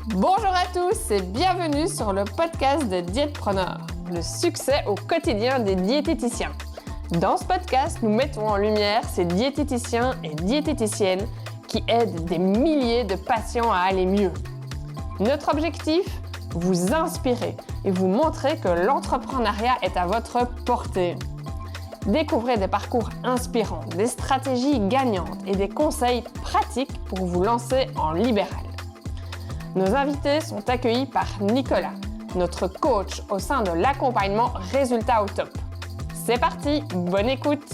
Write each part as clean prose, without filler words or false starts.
Bonjour à tous et bienvenue sur le podcast de Diètepreneur, le succès au quotidien des diététiciens. Dans ce podcast, nous mettons en lumière ces diététiciens et diététiciennes qui aident des milliers de patients à aller mieux. Notre objectif, vous inspirer et vous montrer que l'entrepreneuriat est à votre portée. Découvrez des parcours inspirants, des stratégies gagnantes et des conseils pratiques pour vous lancer en libéral. Nos invités sont accueillis par Nicolas, notre coach au sein de l'accompagnement Résultats au top. C'est parti, bonne écoute!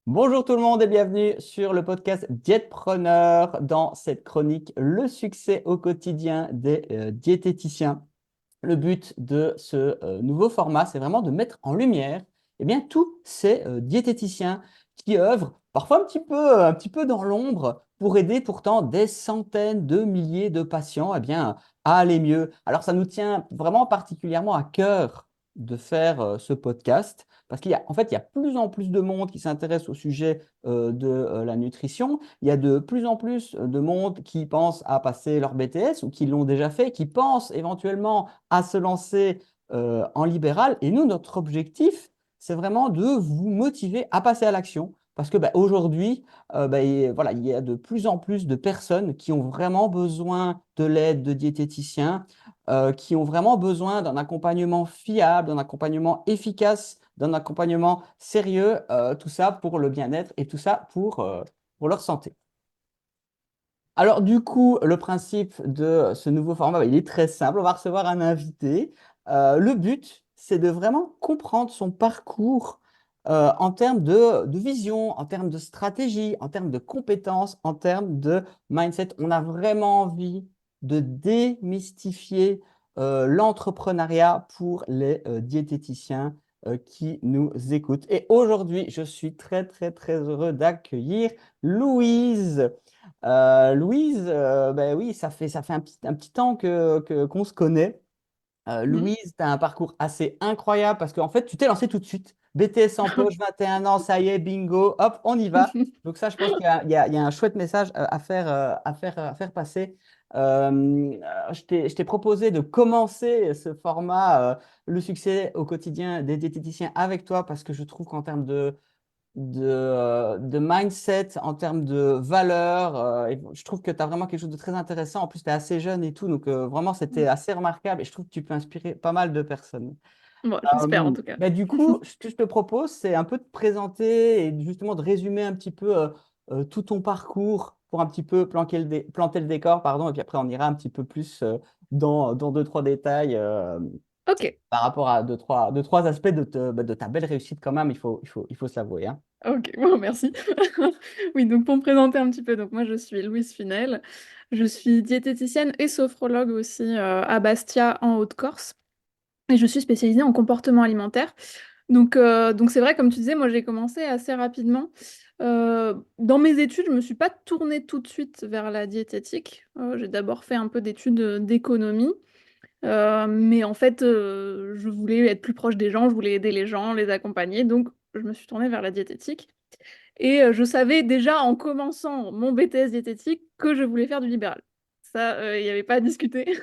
Bonjour tout le monde et bienvenue sur le podcast Diètepreneur dans cette chronique Le succès au quotidien des diététiciens. Le but de ce nouveau format, c'est vraiment de mettre en lumière tous ces diététiciens qui œuvrent parfois un petit peu dans l'ombre pour aider pourtant des centaines de milliers de patients à aller mieux. Alors ça nous tient vraiment particulièrement à cœur de faire ce podcast parce qu'il y a plus en plus de monde qui s'intéresse au sujet de la nutrition. Il y a de plus en plus de monde qui pense à passer leur BTS ou qui l'ont déjà fait, qui pense éventuellement à se lancer en libéral. Et nous, notre objectif, c'est vraiment de vous motiver à passer à l'action. Parce que aujourd'hui, il y a de plus en plus de personnes qui ont vraiment besoin de l'aide de diététiciens, qui ont vraiment besoin d'un accompagnement fiable, d'un accompagnement efficace, d'un accompagnement sérieux, tout ça pour le bien-être et tout ça pour leur santé. Alors, du coup, le principe de ce nouveau format, il est très simple. On va recevoir un invité. Le but, c'est de vraiment comprendre son parcours en termes de vision, en termes de stratégie, en termes de compétences, en termes de mindset. On a vraiment envie de démystifier l'entrepreneuriat pour les diététiciens qui nous écoutent. Et aujourd'hui, je suis très, très, très heureux d'accueillir Louise. Louise, oui, ça fait un petit temps qu'on se connaît. Louise, tu as un parcours assez incroyable parce qu'en fait, tu t'es lancée tout de suite. BTS en poche, 21 ans, ça y est, bingo, hop, on y va. Donc ça, je pense qu'il y a un chouette message à faire passer. Je t'ai proposé de commencer ce format, le succès au quotidien des diététiciens avec toi parce que je trouve qu'en termes de mindset, en termes de valeurs. Et je trouve que tu as vraiment quelque chose de très intéressant. En plus, tu es assez jeune et tout. Donc, vraiment, c'était assez remarquable. Et je trouve que tu peux inspirer pas mal de personnes. Bon, j'espère en tout cas. Du coup, ce que je te propose, c'est un peu de te présenter et justement de résumer un petit peu tout ton parcours pour un petit peu planter le décor, pardon. Et puis après, on ira un petit peu plus dans deux, trois détails. Ok, Par rapport à deux, trois aspects de ta belle réussite quand même, il faut s'avouer, hein. ok, bon, merci. Oui, donc pour me présenter un petit peu, donc moi je suis Louise Finel, je suis diététicienne et sophrologue aussi à Bastia en Haute-Corse et je suis spécialisée en comportement alimentaire. Donc c'est vrai, comme tu disais, moi j'ai commencé assez rapidement. Dans mes études, je me suis pas tournée tout de suite vers la diététique. J'ai d'abord fait un peu d'études d'économie. Mais en fait, je voulais être plus proche des gens, je voulais aider les gens, les accompagner, donc je me suis tournée vers la diététique et je savais déjà en commençant mon BTS diététique que je voulais faire du libéral. Ça, il y avait pas à discuter.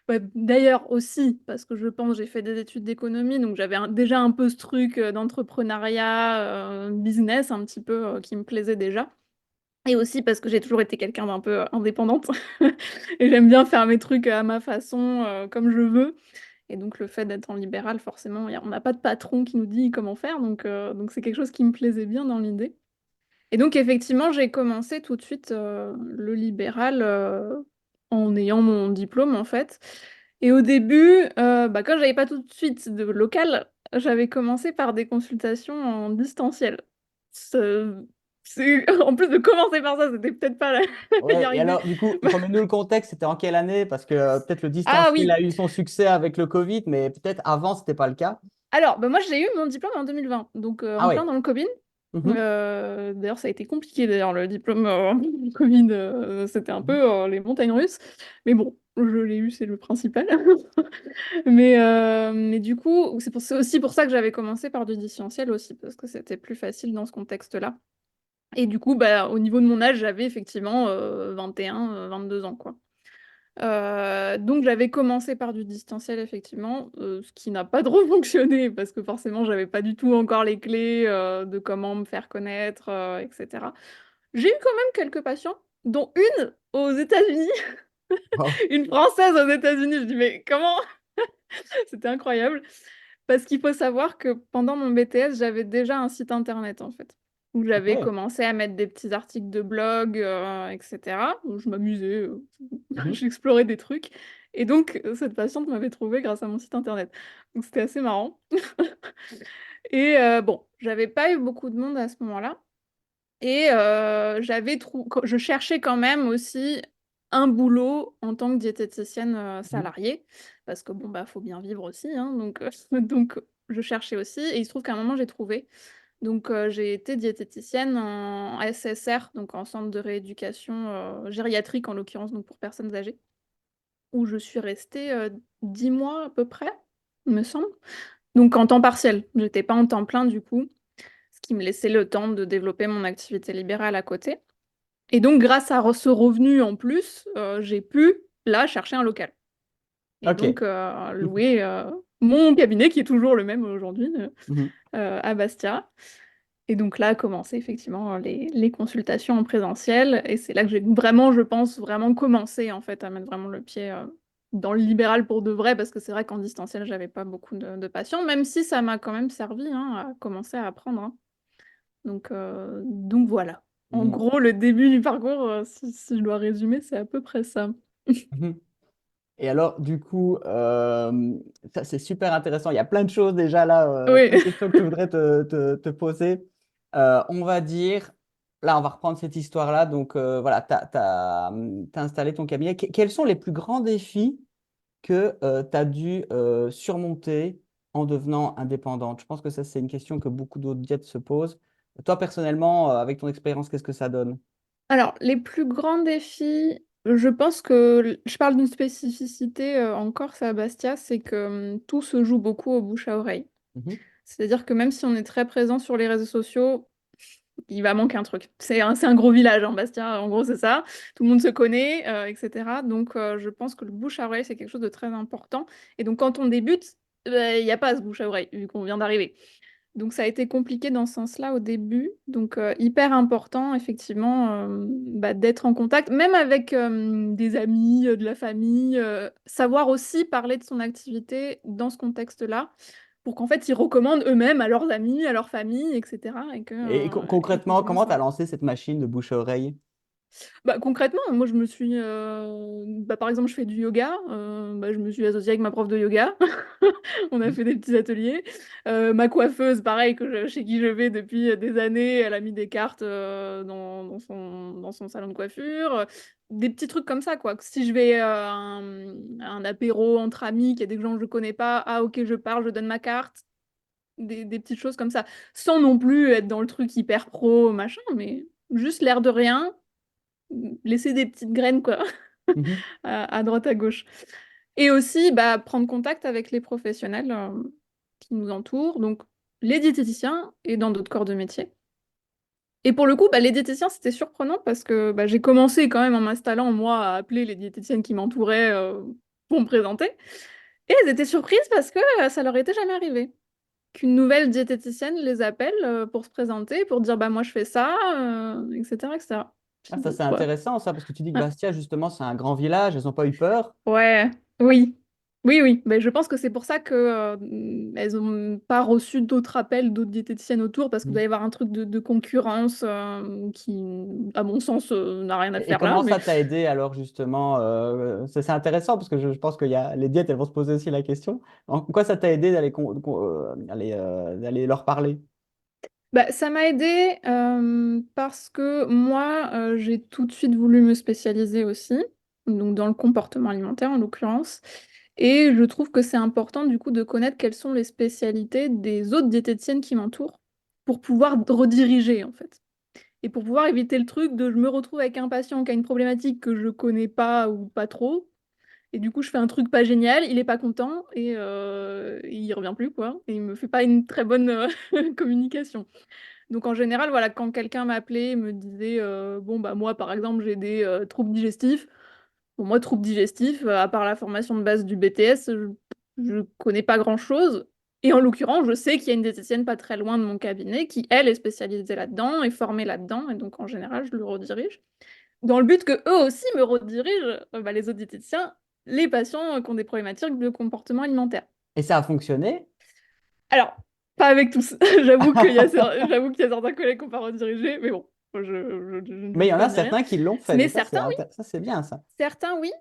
Bah, d'ailleurs aussi parce que je pense j'ai fait des études d'économie, donc j'avais déjà un peu ce truc, d'entrepreneuriat, business un petit peu, qui me plaisait déjà. Et aussi parce que j'ai toujours été quelqu'un d'un peu indépendante et j'aime bien faire mes trucs à ma façon, comme je veux. Et donc le fait d'être en libéral, forcément, on n'a pas de patron qui nous dit comment faire, donc c'est quelque chose qui me plaisait bien dans l'idée. Et donc effectivement, j'ai commencé tout de suite le libéral en ayant mon diplôme en fait. Et au début, quand j'avais pas tout de suite de local, j'avais commencé par des consultations en distanciel. Ce- En plus de commencer par ça, c'était peut-être pas la la Ouais, meilleure et idée. alors, du coup, remets-nous le contexte, c'était en quelle année? Parce que peut-être le Ah distanciel oui, a eu son succès avec le Covid, mais peut-être avant, c'était pas le cas. alors moi j'ai eu mon diplôme en 2020, donc Ah en oui. plein dans le Covid. Mhm. D'ailleurs, ça a été compliqué d'ailleurs le diplôme Covid, c'était un peu les montagnes russes. Mais bon, je l'ai eu, c'est le principal. Mais du coup, c'est aussi pour ça que j'avais commencé par du distanciel aussi, parce que c'était plus facile dans ce contexte-là. Et du coup, bah, au niveau de mon âge, j'avais effectivement 21, 22 ans, quoi. Donc j'avais commencé par du distanciel, effectivement, ce qui n'a pas trop fonctionné parce que forcément, j'avais pas du tout encore les clés de comment me faire connaître, etc. J'ai eu quand même quelques patients, dont une aux États-Unis, Wow. une Française aux États-Unis. Je dis, mais comment? C'était incroyable. Parce qu'il faut savoir que pendant mon BTS, j'avais déjà un site internet en fait, où j'avais Ok. commencé à mettre des petits articles de blog, etc. Où je m'amusais, Mhm. j'explorais des trucs. Et donc, cette patiente m'avait trouvé grâce à mon site internet. Donc, c'était assez marrant. Et bon, j'avais pas eu beaucoup de monde à ce moment-là. Et je cherchais quand même aussi un boulot en tant que diététicienne Mhm. salariée, parce que bon, bah, faut bien vivre aussi, hein, donc, donc je cherchais aussi, et il se trouve qu'à un moment, j'ai trouvé. Donc, j'ai été diététicienne en SSR, donc en centre de rééducation gériatrique, en l'occurrence, donc pour personnes âgées, où je suis restée 10 mois à peu près, il me semble. Donc, en temps partiel. J'étais pas en temps plein, du coup, ce qui me laissait le temps de développer mon activité libérale à côté. Et donc, grâce à ce revenu en plus, j'ai pu, là, chercher un local. Et Ok. donc, louer mon cabinet, qui est toujours le même aujourd'hui, Mhm. à Bastia. Et donc là, a commencé effectivement les consultations en présentiel. Et c'est là que j'ai vraiment, je pense, vraiment commencé en fait à mettre vraiment le pied dans le libéral pour de vrai, parce que c'est vrai qu'en distanciel, j'avais pas beaucoup de patients, même si ça m'a quand même servi hein, à commencer à apprendre, hein. Donc voilà. En Mhm. gros, le début du parcours, si je dois résumer, c'est à peu près ça. Mhm. Et alors, du coup, ça c'est super intéressant. Il y a plein de choses déjà là, Oui. plein de questions que je voudrais te poser. On va dire, là, on va reprendre cette histoire-là. Donc, voilà, tu as, installé ton cabinet. Quels sont les plus grands défis que tu as dû surmonter en devenant indépendante? Je pense que ça, c'est une question que beaucoup d'autres diètes se posent. Toi, personnellement, avec ton expérience, qu'est-ce que ça donne? Alors, les plus grands défis, je pense que je parle d'une spécificité en Corse à Bastia, c'est que tout se joue beaucoup au bouche à oreille. Mhm. C'est-à-dire que même si on est très présent sur les réseaux sociaux, il va manquer un truc. C'est un gros village, hein, Bastia, en gros, c'est ça. Tout le monde se connaît, etc. Donc, je pense que le bouche à oreille, c'est quelque chose de très important. Et donc, quand on débute, il n'y a pas ce bouche à oreille, vu qu'on vient d'arriver. Donc ça a été compliqué dans ce sens-là au début. Donc hyper important effectivement bah, d'être en contact, même avec des amis, de la famille, savoir aussi parler de son activité dans ce contexte-là, pour qu'en fait ils recommandent eux-mêmes à leurs amis, à leur famille, etc. Et que Concrètement, comment commence tu as lancé cette machine de bouche à oreille? bah, concrètement, moi je me suis, bah, par exemple, je fais du yoga, bah, je me suis associée avec ma prof de yoga, on a Mhm. fait des petits ateliers. Ma coiffeuse, pareil, chez qui je vais depuis des années, elle a mis des cartes dans son salon de coiffure. Des petits trucs comme ça, quoi. Si je vais à un apéro entre amis, qu'il y a des gens que je connais pas, ah ok, je parle, je donne ma carte. Des petites choses comme ça, sans non plus être dans le truc hyper pro, machin, mais juste l'air de rien laisser des petites graines, quoi, Mhm. à droite, à gauche. Et aussi, bah, prendre contact avec les professionnels qui nous entourent, donc les diététiciens et dans d'autres corps de métier. Et pour le coup, bah, les diététiciens, c'était surprenant parce que bah, j'ai commencé quand même en m'installant, moi, à appeler les diététiciennes qui m'entouraient pour me présenter. Et elles étaient surprises parce que ça leur était jamais arrivé. Qu'une nouvelle diététicienne les appelle pour se présenter, pour dire bah moi je fais ça, etc., etc. Ah, ça, Bon, c'est ouais. intéressant, ça, parce que tu dis que Bastia, justement, c'est un grand village, elles n'ont pas eu peur. Ouais, oui. Oui, oui. Mais je pense que c'est pour ça que elles ont pas reçu d'autres appels, d'autres diététiciennes autour, parce qu'il doit Mhm. y avoir un truc de concurrence qui, à mon sens, n'a rien à Et faire là. comment Mais ça t'a aidé, alors, justement, c'est intéressant, parce que je pense qu'il y a les diètes, elles vont se poser aussi la question. En quoi ça t'a aidé d'aller leur parler? bah, ça m'a aidé parce que moi, j'ai tout de suite voulu me spécialiser aussi, donc dans le comportement alimentaire en l'occurrence. Et je trouve que c'est important du coup de connaître quelles sont les spécialités des autres diététiciennes qui m'entourent pour pouvoir rediriger en fait. Et pour pouvoir éviter le truc de je me retrouve avec un patient qui a une problématique que je connais pas ou pas trop. Et du coup, je fais un truc pas génial, il est pas content et il revient plus quoi. Et il me fait pas une très bonne communication. Donc en général, voilà, quand quelqu'un m'appelait et me disait bon bah moi par exemple j'ai des troubles digestifs. Bon, moi, troubles digestifs, à part la formation de base du BTS, je connais pas grand-chose. Et en l'occurrence, je sais qu'il y a une diététicienne pas très loin de mon cabinet qui, elle, est spécialisée là-dedans, est formée là-dedans. Et donc, en général, je le redirige. Dans le but que eux aussi me redirigent, bah, les autres diététiciens, les patients qui ont des problématiques de comportement alimentaire. Et ça a fonctionné? Alors, pas avec tous. J'avoue qu'il y a certains collègues qu'on pas redirigés, mais bon, je ne Mais il y juge en pas a ni rien. certains qui l'ont fait, Mais donc certains, oui. ça, c'est bien ça. Certains, oui.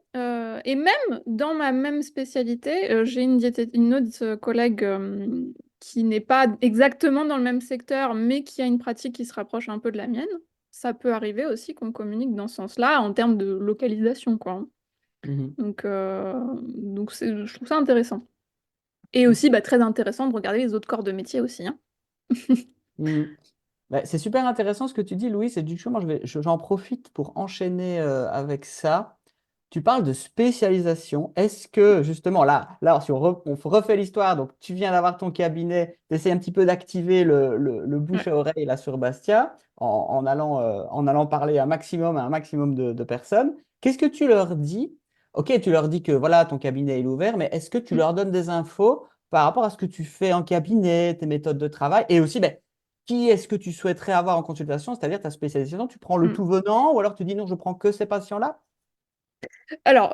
Et même dans ma même spécialité, j'ai une autre collègue qui n'est pas exactement dans le même secteur, mais qui a une pratique qui se rapproche un peu de la mienne. Ça peut arriver aussi qu'on communique dans ce sens-là en termes de localisation, quoi, hein. Mhm. Donc je trouve ça intéressant. Et aussi très intéressant de regarder les autres corps de métier aussi, hein. Mhm. Ouais, c'est super intéressant ce que tu dis, Louis. Et du coup, moi, j'en profite pour enchaîner avec ça. Tu parles de spécialisation. Est-ce que, justement, là si on refait l'histoire, donc tu viens d'avoir ton cabinet, tu essaies un petit peu d'activer le bouche Ouais. à oreille là sur Bastia en allant parler à un maximum de personnes. Qu'est-ce que tu leur dis? Ok, tu leur dis que voilà, ton cabinet est ouvert, mais est-ce que tu Mm. leur donnes des infos par rapport à ce que tu fais en cabinet, tes méthodes de travail et aussi, ben, qui est-ce que tu souhaiterais avoir en consultation, c'est-à-dire ta spécialisation? Tu prends le Mm. tout venant ou alors tu dis non, je prends que ces patients-là? Alors,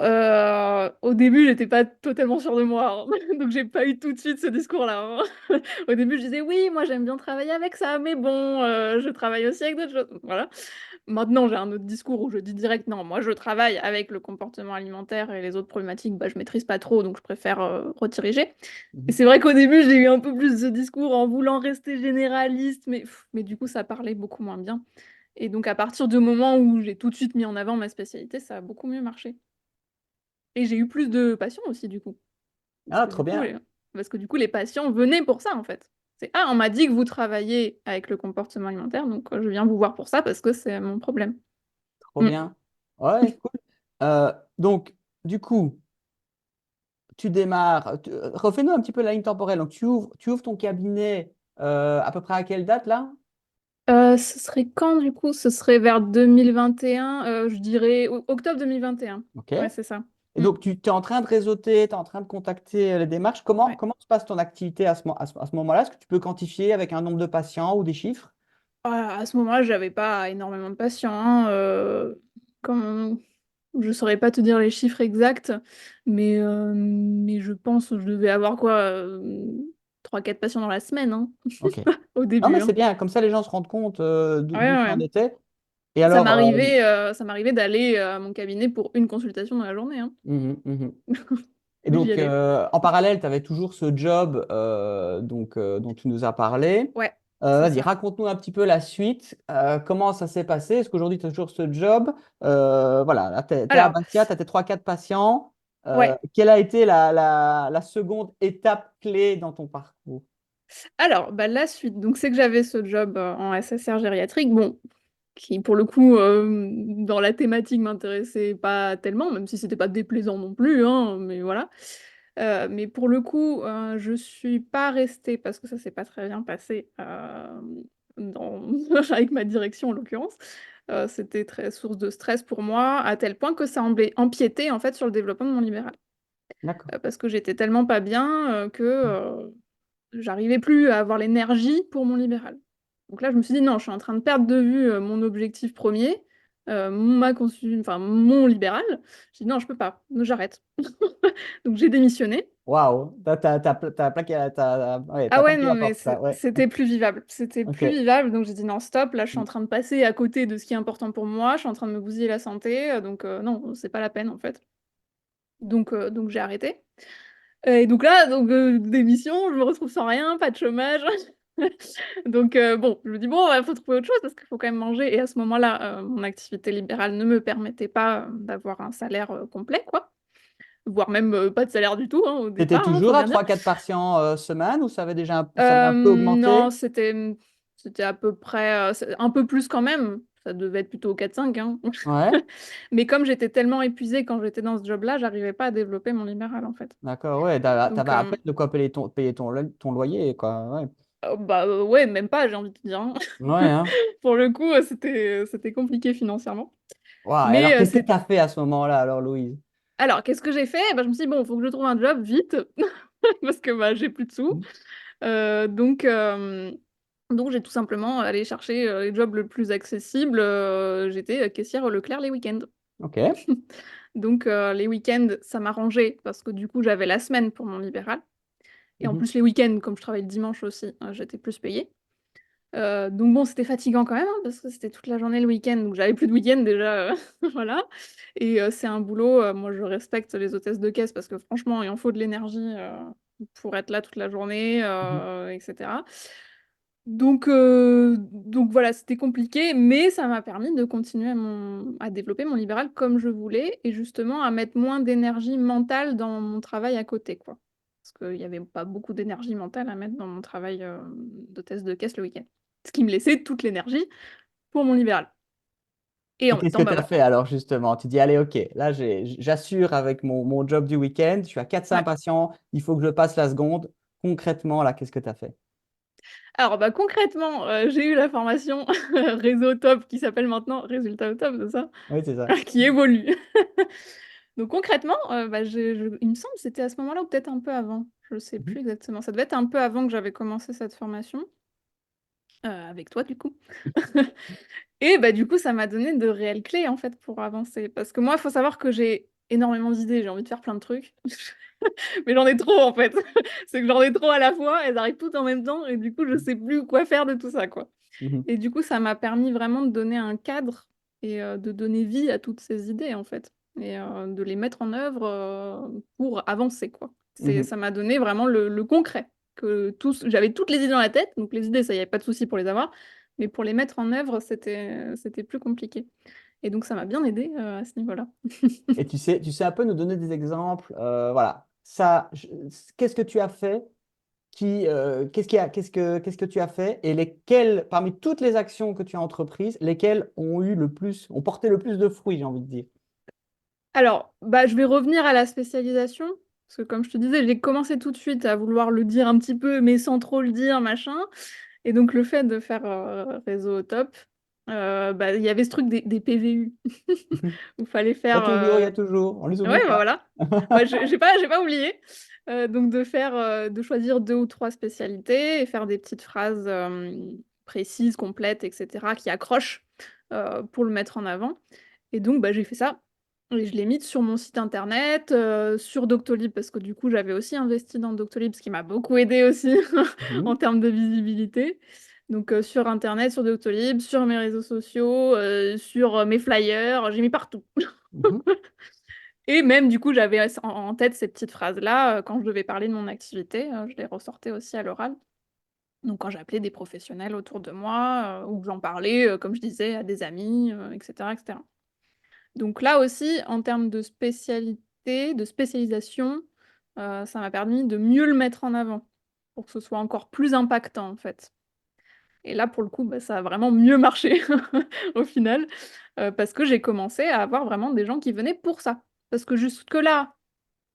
au début, j'étais pas totalement sûre de moi, hein. Donc j'ai pas eu tout de suite ce discours-là, hein. Au début, je disais oui, moi j'aime bien travailler avec ça, mais bon, je travaille aussi avec d'autres choses. Voilà. Maintenant, j'ai un autre discours où je dis direct non, moi je travaille avec le comportement alimentaire et les autres problématiques, je maîtrise pas trop, donc je préfère rediriger. Et Mhm. c'est vrai qu'au début, j'ai eu un peu plus de discours en voulant rester généraliste, mais du coup, ça parlait beaucoup moins bien. Et donc, à partir du moment où j'ai tout de suite mis en avant ma spécialité, ça a beaucoup mieux marché. Et j'ai eu plus de patients aussi, du coup. Parce Ah, que trop du coup, bien, les... Parce que du coup, les patients venaient pour ça, en fait. C'est, ah, on m'a dit que vous travaillez avec le comportement alimentaire, donc je viens vous voir pour ça parce que c'est mon problème. trop Mm. bien. Ouais, cool. Donc, du coup, tu démarres. Refais-nous un petit peu la ligne temporelle. Donc, tu ouvres ton cabinet à peu près à quelle date là? Ce serait quand, du coup? Ce serait vers 2021, je dirais octobre 2021. Ok. Ouais, c'est ça. Et Mm. donc, tu es en train de réseauter, tu es en train de contacter les démarches. Ouais. Comment se passe ton activité à ce moment-là? Est-ce que tu peux quantifier avec un nombre de patients ou des chiffres? À ce moment-là, j'avais pas énormément de patients, hein, comme... Je saurais pas te dire les chiffres exacts, mais je pense que je devais avoir quoi, 3-4 patients dans la semaine, hein, Ok. au Non, mais début, c'est hein. bien. Comme ça, les gens se rendent compte Ouais, d'où tu ouais. en étais. Et Ça alors, m'arrivait d'aller à mon cabinet pour une consultation dans la journée, hein. mhm, mhm. Et Oui, j'y donc, allais. en parallèle, tu avais toujours ce job dont tu nous as parlé. Ouais, c'est Vas-y, ça. raconte-nous un petit peu la suite. Comment ça s'est passé? Est-ce qu'aujourd'hui, tu as toujours ce job? Voilà, là, tu es, à Alors, Bastia, tu as tes 3-4 patients. ouais. Quelle a été la seconde étape clé dans ton parcours? Alors, la suite, donc c'est que j'avais ce job en SSR gériatrique, bon, qui pour le coup, dans la thématique, m'intéressait pas tellement, même si c'était pas déplaisant non plus, hein, mais voilà. Mais pour le coup, je suis pas restée parce que ça s'est pas très bien passé dans... avec ma direction en l'occurrence. C'était très source de stress pour moi, à tel point que ça empiétait en fait sur le développement de mon libéral. D'accord. Parce que j'étais tellement pas bien que j'arrivais plus à avoir l'énergie pour mon libéral. Donc là, je me suis dit, non, je suis en train de perdre de vue mon objectif premier, enfin, mon libéral. J'ai dit, non, je peux pas, j'arrête. Donc j'ai démissionné. Waouh, t'as plaqué, ouais, Ah t'as ouais, plaqué non, la mais porte, quoi. Ouais. c'était plus vivable. C'était plus Ok. vivable, donc j'ai dit, non, stop, là, je suis en train de passer à côté de ce qui est important pour moi, je suis en train de me bousiller la santé, donc non, c'est pas la peine, en fait. Donc j'ai arrêté. Et donc là, démission, je me retrouve sans rien, pas de chômage. Donc bon, je me dis bon, il faut trouver autre chose parce qu'il faut quand même manger. Et à ce moment-là, mon activité libérale ne me permettait pas d'avoir un salaire complet, quoi. Voire même pas de salaire du tout, hein, au T'étais départ, hein, faut toujours à bien dire. 3-4 patients semaine ou ça avait un peu Non, augmenté? c'était à peu près un peu plus quand même. Ça devait être plutôt 4-5, hein. Ouais, Mais comme j'étais tellement épuisée quand j'étais dans ce job-là, j'arrivais pas à développer mon libéral en fait. d'accord, ouais, Donc t'avais à peine de quoi payer ton loyer, quoi. Ouais. Ouais, même pas, j'ai envie de te dire, hein. Ouais, hein. Pour le coup, c'était compliqué financièrement. Waouh. Et alors, Mais qu'est-ce que tu as fait à ce moment-là, alors, Louise? alors, qu'est-ce que j'ai fait? Bah, je me suis dit, bon, il faut que je trouve un job vite, parce que bah, j'ai plus de sous. Mhm. Euh, donc, euh, donc, j'ai tout simplement allé chercher les jobs le plus accessible. J'étais caissière au Leclerc les week-ends. Ok. Donc, les week-ends, ça m'arrangeait, parce que du coup, j'avais la semaine pour mon libéral. Et en Mhm. plus, les week-ends, comme je travaille le dimanche aussi, j'étais plus payée. Donc bon, c'était fatigant quand même, hein, parce que c'était toute la journée le week-end, donc j'avais plus de week-end déjà, voilà. Et c'est un boulot, moi je respecte les hôtesses de caisse parce que franchement, il en faut de l'énergie pour être là toute la journée, Mhm. etc. Donc voilà, c'était compliqué, mais ça m'a permis de continuer à développer mon libéral comme je voulais et justement à mettre moins d'énergie mentale dans mon travail à côté, quoi. Parce qu'il n'y avait pas beaucoup d'énergie mentale à mettre dans mon travail d'hôtesse de caisse le week-end. Ce qui me laissait toute l'énergie pour mon libéral. Et Et en même qu'est-ce que temps, bah tu as voilà. fait alors, justement? Tu dis, allez, ok, là, j'assure avec mon job du week-end, je suis à 400 Ouais. patients, il faut que je passe la seconde. Concrètement, là, qu'est-ce que tu as fait? Alors bah concrètement, j'ai eu la formation réseau top qui s'appelle maintenant résultat au top, c'est ça? Oui, c'est ça. Qui évolue. Donc concrètement, bah, il me semble que c'était à ce moment-là ou peut-être un peu avant. Je ne sais Mhm. plus exactement. Ça devait être un peu avant que j'avais commencé cette formation, avec toi du coup. Et bah, du coup, ça m'a donné de réelles clés en fait pour avancer. Parce que moi, il faut savoir que j'ai énormément d'idées, j'ai envie de faire plein de trucs. Mais j'en ai trop en fait. C'est que j'en ai trop à la fois, elles arrivent toutes en même temps et du coup, je sais plus quoi faire de tout ça, quoi. Mhm. Et du coup, ça m'a permis vraiment de donner un cadre et de donner vie à toutes ces idées, en fait, et de les mettre en œuvre pour avancer, quoi. Mhm. Ça m'a donné vraiment le concret. J'avais toutes les idées dans la tête, donc les idées, ça, il n'y avait pas de souci pour les avoir, mais pour les mettre en œuvre, c'était plus compliqué. Et donc, ça m'a bien aidé à ce niveau-là. Et tu sais un peu nous donner des exemples. Voilà. Ça, qu'est-ce que tu as fait qu'est-ce que tu as fait et lesquelles, parmi toutes les actions que tu as entreprises, lesquelles ont porté le plus de fruits, j'ai envie de dire. Alors, bah, je vais revenir à la spécialisation, parce que comme je te disais, j'ai commencé tout de suite à vouloir le dire un petit peu, mais sans trop le dire, machin. Et donc, le fait de faire réseau au top, bah, il y avait ce truc des PVU, où il fallait Il y a faire... toujours, il y a toujours. On les Ouais, oublie bah pas. voilà. Bah, j'ai pas oublié. Donc, de choisir 2 ou 3 spécialités et faire des petites phrases précises, complètes, etc., qui accrochent pour le mettre en avant. Et donc, bah, j'ai fait ça. Et je l'ai mis sur mon site internet, sur Doctolib, parce que du coup, j'avais aussi investi dans Doctolib, ce qui m'a beaucoup aidé aussi en Mhm. termes de visibilité. Donc, sur internet, sur Doctolib, sur mes réseaux sociaux, sur mes flyers, j'ai mis partout. Mhm. Et même, du coup, j'avais en tête ces petites phrases-là quand je devais parler de mon activité. Je les ressortais aussi à l'oral. Donc, quand j'appelais des professionnels autour de moi, ou que j'en parlais, comme je disais, à des amis, etc., etc. Donc là aussi, en termes de spécialité, de spécialisation, ça m'a permis de mieux le mettre en avant pour que ce soit encore plus impactant en fait. Et là, pour le coup, bah, ça a vraiment mieux marché au final, parce que j'ai commencé à avoir vraiment des gens qui venaient pour ça. Parce que jusque-là,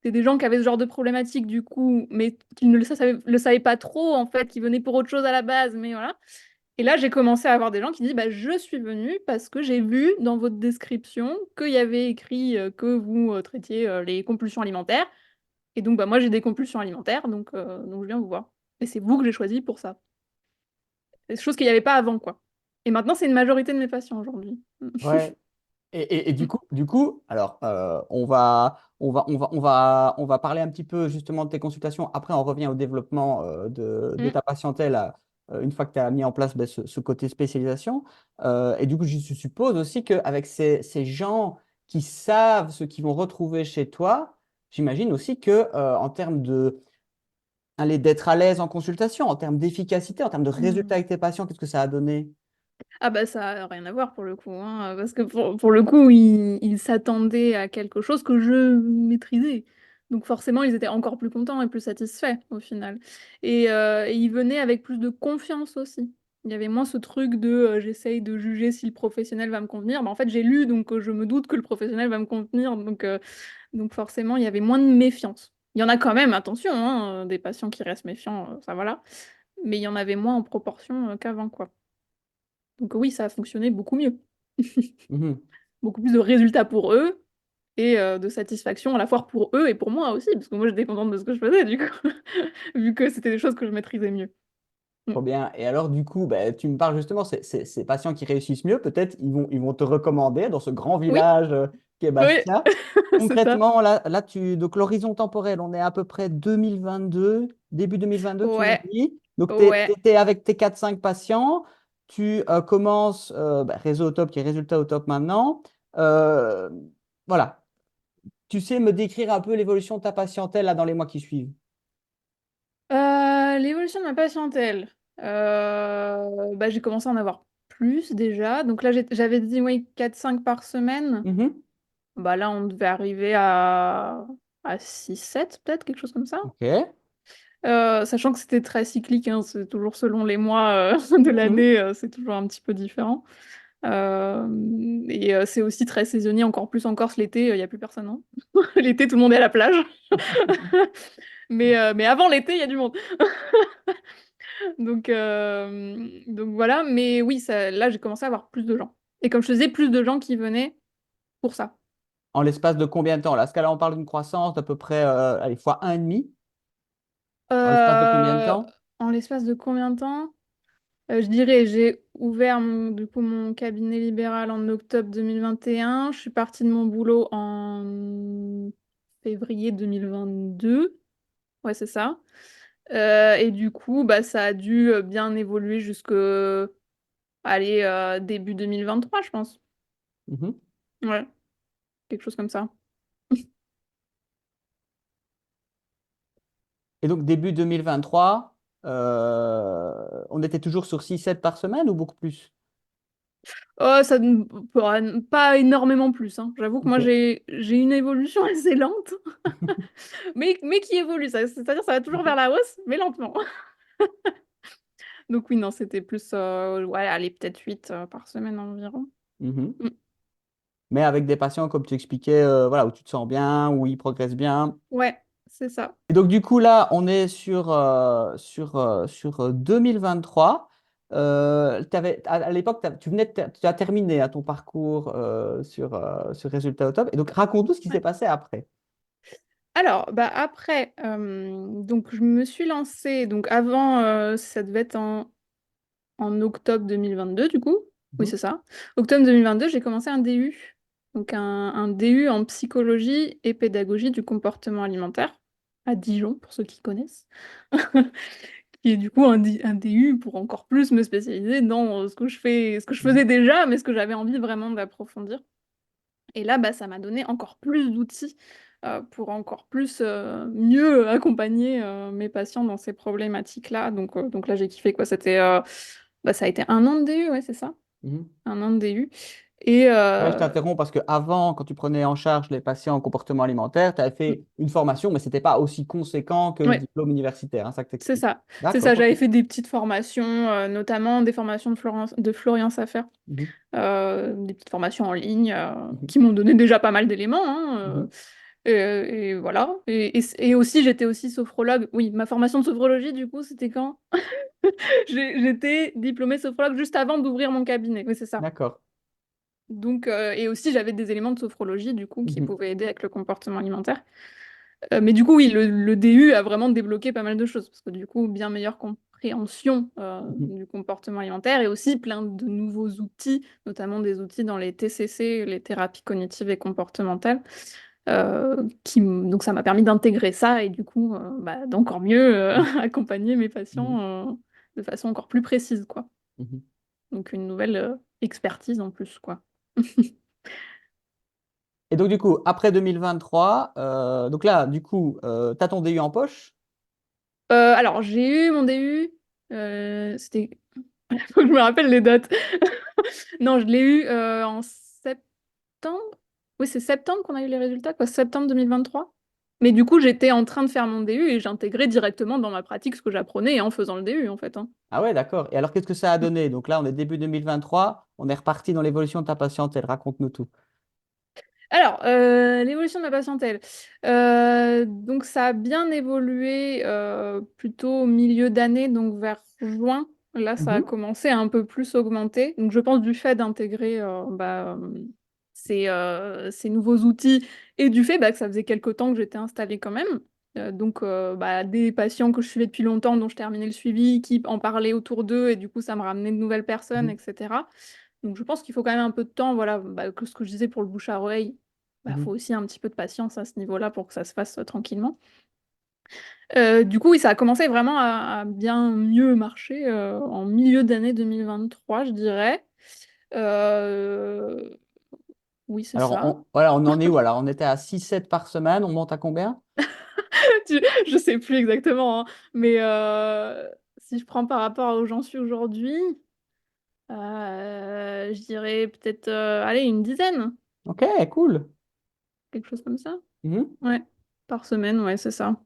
c'est des gens qui avaient ce genre de problématique du coup, mais qui ne le savaient pas trop en fait, qui venaient pour autre chose à la base, mais voilà. Et là, j'ai commencé à avoir des gens qui disent bah, je suis venue parce que j'ai vu dans votre description qu'il y avait écrit que vous traitiez les compulsions alimentaires. Et donc, bah, moi, j'ai des compulsions alimentaires, donc je viens vous voir. Et c'est vous que j'ai choisi pour ça. C'est chose qu'il n'y avait pas avant, quoi. Et maintenant, c'est une majorité de mes patients aujourd'hui. Ouais. Et du coup, alors, on va parler un petit peu justement de tes consultations. Après, on revient au développement de Mm. ta patientèle une fois que tu as mis en place ben, ce côté spécialisation. Et du coup, je suppose aussi qu'avec ces gens qui savent ce qu'ils vont retrouver chez toi, j'imagine aussi que en termes d'être à l'aise en consultation, en termes d'efficacité, en termes de résultats Mm. avec tes patients, qu'est-ce que ça a donné? Ah bah ça a rien à voir pour le coup, hein, parce que pour le coup, ils s'attendaient à quelque chose que je maîtrisais. Donc forcément, ils étaient encore plus contents et plus satisfaits au final. Et ils venaient avec plus de confiance aussi. Il y avait moins ce truc de j'essaye de juger si le professionnel va me convenir. Bah, en fait, j'ai lu, donc je me doute que le professionnel va me convenir. Donc forcément, il y avait moins de méfiance. Il y en a quand même, attention, hein, des patients qui restent méfiants, ça voilà. mais il y en avait moins en proportion qu'avant, quoi. Donc oui, ça a fonctionné beaucoup mieux. Mhm. Beaucoup plus de résultats pour eux et de satisfaction à la fois pour eux et pour moi aussi, parce que moi j'étais contente de ce que je faisais, du coup, vu que c'était des choses que je maîtrisais mieux. Mm. Trop bien. Et alors, du coup, bah, tu me parles justement, ces patients qui réussissent mieux, peut-être ils vont te recommander dans ce grand Oui, village qu'est oui, Bastia. c'est ça. Concrètement, donc l'horizon temporel, on est à peu près 2022, début 2022, tu m'as Ouais, dit. Donc, tu ouais. étais avec tes 4-5 patients. Tu commences réseau au top qui est résultat au top maintenant. Euh, voilà. Tu sais me décrire un peu l'évolution de ta patientèle là, dans les mois qui suivent. L'évolution de ma patientèle. Bah, j'ai commencé à en avoir plus déjà. Donc là, j'avais dit oui, 4-5 par semaine. Mhm. Bah là, on devait arriver à 6-7 peut-être, quelque chose comme ça. OK. Sachant que c'était très cyclique, hein, c'est toujours selon les mois de Mhm. l'année, c'est toujours un petit peu différent. Euh, et c'est aussi très saisonnier, encore plus en Corse l'été, il n'y a plus personne, hein. L'été, tout le monde est à la plage. Mais avant l'été, il y a du monde. Donc voilà, mais oui, là, j'ai commencé à avoir plus de gens. Et comme je faisais, plus de gens qui venaient pour ça. En l'espace de combien de temps? Là, à ce cas-là, on parle d'une croissance d'à peu près allez, fois 1,5. En l'espace de combien de Euh, temps? En l'espace de combien de temps? Je dirais, j'ai ouvert du coup, mon cabinet libéral en octobre 2021. Je suis partie de mon boulot en février 2022. Ouais, c'est ça. Et du coup, bah, ça a dû bien évoluer jusque, allez, début 2023, je pense. Mhm. Ouais, quelque chose comme ça. Et donc, début 2023, on était toujours sur 6-7 par semaine ou beaucoup plus? Ça pas énormément plus, hein. J'avoue que moi, OK. j'ai une évolution assez lente, mais qui évolue. C'est-à-dire, ça va toujours vers la hausse, mais lentement. Donc oui, non, c'était plus, ouais, allez, peut-être 8 par semaine environ. Mhm. Mm. Mais avec des patients, comme tu expliquais, voilà, où tu te sens bien, où ils progressent bien. Ouais, c'est ça. Et donc, du coup, là, on est sur 2023. À l'époque, tu as terminé ton parcours sur Résultat au top. Et donc, raconte-nous ce qui Ouais. s'est passé après. Alors, bah après, donc je me suis lancée, donc avant, ça devait être en octobre 2022, du coup. Oui, Mhm. c'est ça. Octobre 2022, j'ai commencé un DU. Donc un DU en psychologie et pédagogie du comportement alimentaire à Dijon, pour ceux qui connaissent. Qui est du coup un DU pour encore plus me spécialiser dans ce que je fais, ce que je faisais déjà, mais ce que j'avais envie vraiment d'approfondir. Et là, bah, ça m'a donné encore plus d'outils pour encore plus mieux accompagner mes patients dans ces problématiques-là. Donc là, j'ai kiffé quoi. Bah, ça a été un an de DU, ouais, c'est ça. Mhm. Un an de DU. Et Ouais, je t'interromps parce qu'avant, quand tu prenais en charge les patients en comportement alimentaire, tu avais fait une formation, mais ce n'était pas aussi conséquent que le ouais, diplôme universitaire, hein, ça que tu c'est expliques. ça. C'est D'accord, ça. ok. J'avais fait des petites formations, notamment des formations de Florian Safer, Mhm. des petites formations en ligne Mhm. qui m'ont donné déjà pas mal d'éléments, hein, Mhm. et voilà. Et aussi, j'étais aussi sophrologue. Oui, ma formation de sophrologie, du coup, c'était quand? J'étais diplômée sophrologue juste avant d'ouvrir mon cabinet. Oui, c'est ça. D'accord. Donc, et aussi, j'avais des éléments de sophrologie, du coup, qui Mhm. pouvaient aider avec le comportement alimentaire. Mais du coup, oui, le DU a vraiment débloqué pas mal de choses, parce que du coup, bien meilleure compréhension Mhm. du comportement alimentaire et aussi plein de nouveaux outils, notamment des outils dans les TCC, les thérapies cognitives et comportementales. Donc ça m'a permis d'intégrer ça et du coup, bah, d'encore mieux accompagner mes Mhm. patients de façon encore plus précise, quoi. Mhm. Donc une nouvelle expertise en plus, quoi. Et donc, du coup, après 2023, donc là, du coup, tu as ton DU en poche. Alors, j'ai eu mon DU, c'était... Faut que je me rappelle les dates. Non, je l'ai eu en septembre. Oui, c'est septembre qu'on a eu les résultats, quoi, septembre 2023. Mais du coup, j'étais en train de faire mon DU et j'intégrais directement dans ma pratique ce que j'apprenais en faisant le DU, en fait, hein. Ah ouais, d'accord. Et alors, qu'est-ce que ça a donné? Donc là, on est début 2023, on est reparti dans l'évolution de ta patientèle. Raconte-nous tout. Alors, l'évolution de ma patientèle. Donc, ça a bien évolué plutôt au milieu d'année, donc vers juin. Là, ça a Mhm, commencé à un peu plus augmenter. Donc, je pense du fait d'intégrer ces nouveaux outils et du fait que ça faisait quelque temps que j'étais installée quand même. Des patients que je suivais depuis longtemps, dont je terminais le suivi, qui en parlaient autour d'eux, et du coup, ça me ramenait de nouvelles personnes, mhm, etc. Donc je pense qu'il faut quand même un peu de temps, voilà, que ce que je disais pour le bouche à oreille, faut mhm. aussi un petit peu de patience à ce niveau-là pour que ça se fasse tranquillement. Du coup, oui, ça a commencé vraiment à bien mieux marcher en milieu d'année 2023, je dirais. Euh, Oui, c'est Alors, ça. voilà, on en est où? Alors, on était à 6-7 par semaine, on monte à combien? Je sais plus exactement, hein, mais si je prends par rapport à où j'en suis aujourd'hui, je dirais peut-être, allez, une dizaine, Ok, cool. quelque chose comme ça. Mhm, Ouais, par semaine, ouais, c'est ça.